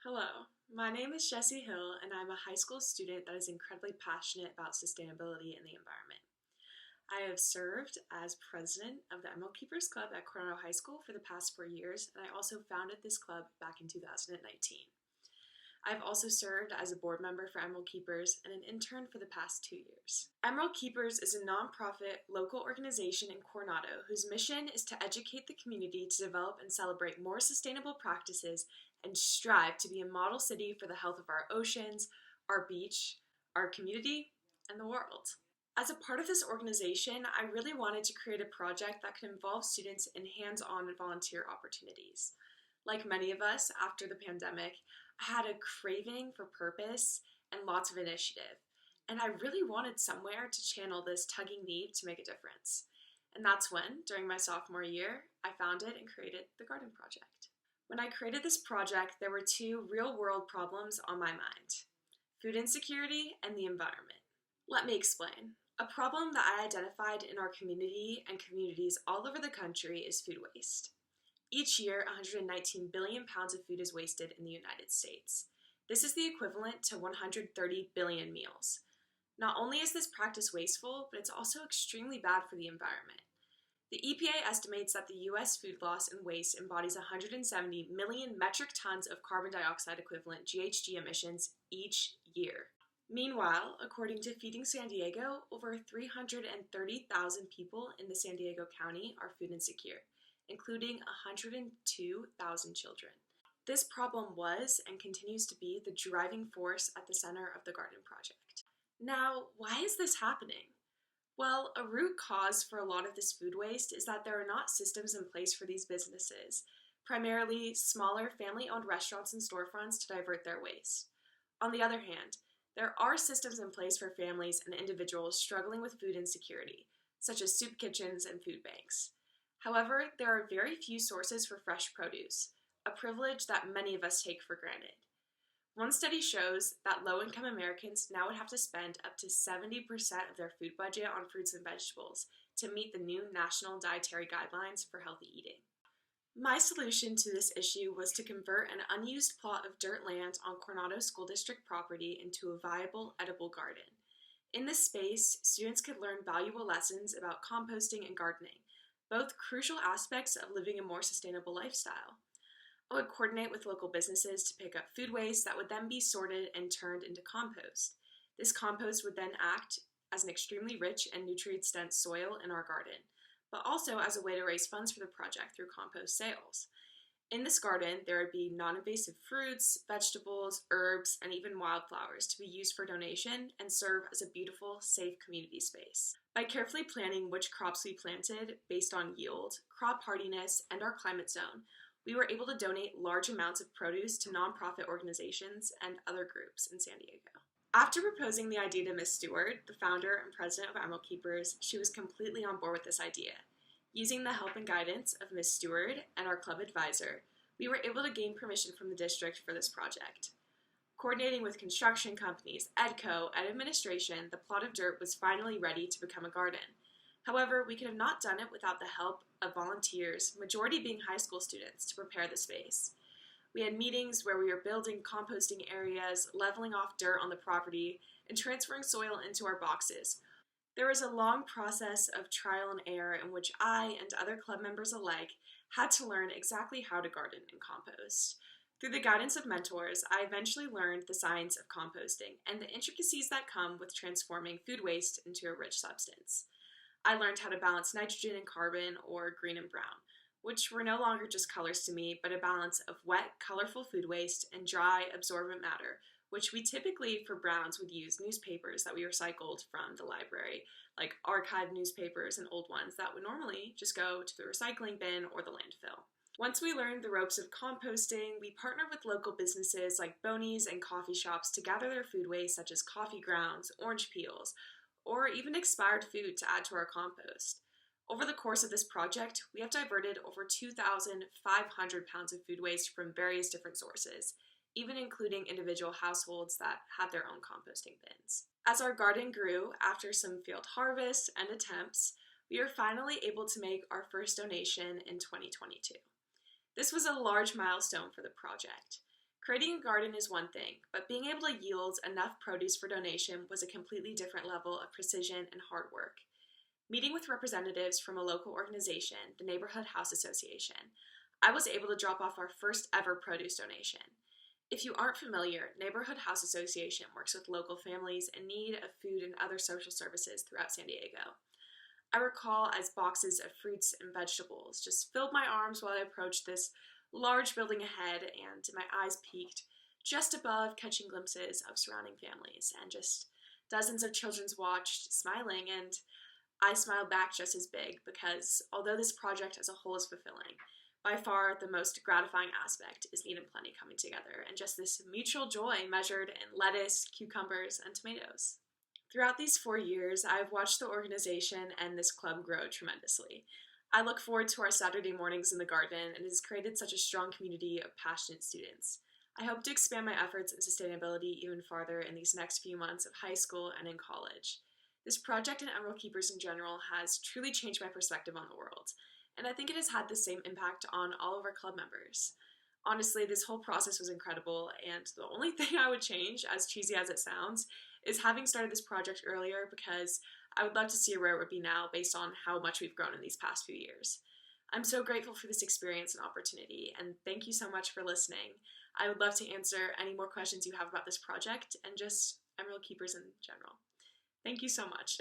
Hello, my name is Jessie Hill, and I'm a high school student that is incredibly passionate about sustainability and the environment. I have served as president of the Emerald Keepers Club at Coronado High School for the past 4 years, and I also founded this club back in 2019. I've also served as a board member for Emerald Keepers and an intern for the past 2 years. Emerald Keepers is a nonprofit local organization in Coronado whose mission is to educate the community to develop and celebrate more sustainable practices and strive to be a model city for the health of our oceans, our beach, our community, and the world. As a part of this organization, I really wanted to create a project that could involve students in hands-on volunteer opportunities. Like many of us after the pandemic, I had a craving for purpose and lots of initiative, and I really wanted somewhere to channel this tugging need to make a difference. And that's when, during my sophomore year, I founded and created the Garden Project. When I created this project, there were two real-world problems on my mind: food insecurity and the environment. Let me explain. A problem that I identified in our community and communities all over the country is food waste. Each year, 119 billion pounds of food is wasted in the United States. This is the equivalent to 130 billion meals. Not only is this practice wasteful, but it's also extremely bad for the environment. The EPA estimates that the U.S. food loss and waste embodies 170 million metric tons of carbon dioxide equivalent GHG emissions each year. Meanwhile, according to Feeding San Diego, over 330,000 people in the San Diego County are food insecure, including 102,000 children. This problem was and continues to be the driving force at the center of the Garden Project. Now, why is this happening? Well, a root cause for a lot of this food waste is that there are not systems in place for these businesses, primarily smaller family-owned restaurants and storefronts, to divert their waste. On the other hand, there are systems in place for families and individuals struggling with food insecurity, such as soup kitchens and food banks. However, there are very few sources for fresh produce, a privilege that many of us take for granted. One study shows that low-income Americans now would have to spend up to 70% of their food budget on fruits and vegetables to meet the new National Dietary Guidelines for Healthy Eating. My solution to this issue was to convert an unused plot of dirt land on Coronado School District property into a viable, edible garden. In this space, students could learn valuable lessons about composting and gardening, both crucial aspects of living a more sustainable lifestyle. I would coordinate with local businesses to pick up food waste that would then be sorted and turned into compost. This compost would then act as an extremely rich and nutrient-dense soil in our garden, but also as a way to raise funds for the project through compost sales. In this garden, there would be non-invasive fruits, vegetables, herbs, and even wildflowers to be used for donation and serve as a beautiful, safe community space. By carefully planning which crops we planted based on yield, crop hardiness, and our climate zone, we were able to donate large amounts of produce to nonprofit organizations and other groups in San Diego. After proposing the idea to Ms. Stewart, the founder and president of Emerald Keepers, she was completely on board with this idea. Using the help and guidance of Ms. Stewart and our club advisor, we were able to gain permission from the district for this project. Coordinating with construction companies, EDCO, and administration, the plot of dirt was finally ready to become a garden. However, we could have not done it without the help of volunteers, majority being high school students, to prepare the space. We had meetings where we were building composting areas, leveling off dirt on the property, and transferring soil into our boxes. There was a long process of trial and error in which I and other club members alike had to learn exactly how to garden and compost. Through the guidance of mentors, I eventually learned the science of composting and the intricacies that come with transforming food waste into a rich substance. I learned how to balance nitrogen and carbon, or green and brown, which were no longer just colors to me, but a balance of wet, colorful food waste and dry, absorbent matter, which we typically, for browns, would use newspapers that we recycled from the library, like archived newspapers and old ones that would normally just go to the recycling bin or the landfill. Once we learned the ropes of composting, we partnered with local businesses like Boney's and coffee shops to gather their food waste, such as coffee grounds, orange peels, or even expired food to add to our compost. Over the course of this project, we have diverted over 2,500 pounds of food waste from various different sources, even including individual households that have their own composting bins. As our garden grew after some field harvests and attempts, we were finally able to make our first donation in 2022. This was a large milestone for the project. Creating a garden is one thing, but being able to yield enough produce for donation was a completely different level of precision and hard work. Meeting with representatives from a local organization, the Neighborhood House Association, I was able to drop off our first ever produce donation. If you aren't familiar, Neighborhood House Association works with local families in need of food and other social services throughout San Diego. I recall as boxes of fruits and vegetables just filled my arms while I approached this large building ahead, and my eyes peaked just above, catching glimpses of surrounding families, and just dozens of children watched, smiling, and I smiled back just as big because although this project as a whole is fulfilling, by far the most gratifying aspect is Need and Plenty coming together and just this mutual joy measured in lettuce, cucumbers, and tomatoes. Throughout these 4 years, I've watched the organization and this club grow tremendously. I look forward to our Saturday mornings in the garden, and it has created such a strong community of passionate students. I hope to expand my efforts in sustainability even farther in these next few months of high school and in college. This project and Emerald Keepers in general has truly changed my perspective on the world, and I think it has had the same impact on all of our club members. Honestly, this whole process was incredible, and the only thing I would change, as cheesy as it sounds, is having started this project earlier because I would love to see where it would be now based on how much we've grown in these past few years. I'm so grateful for this experience and opportunity, and thank you so much for listening. I would love to answer any more questions you have about this project and just Emerald Keepers in general. Thank you so much.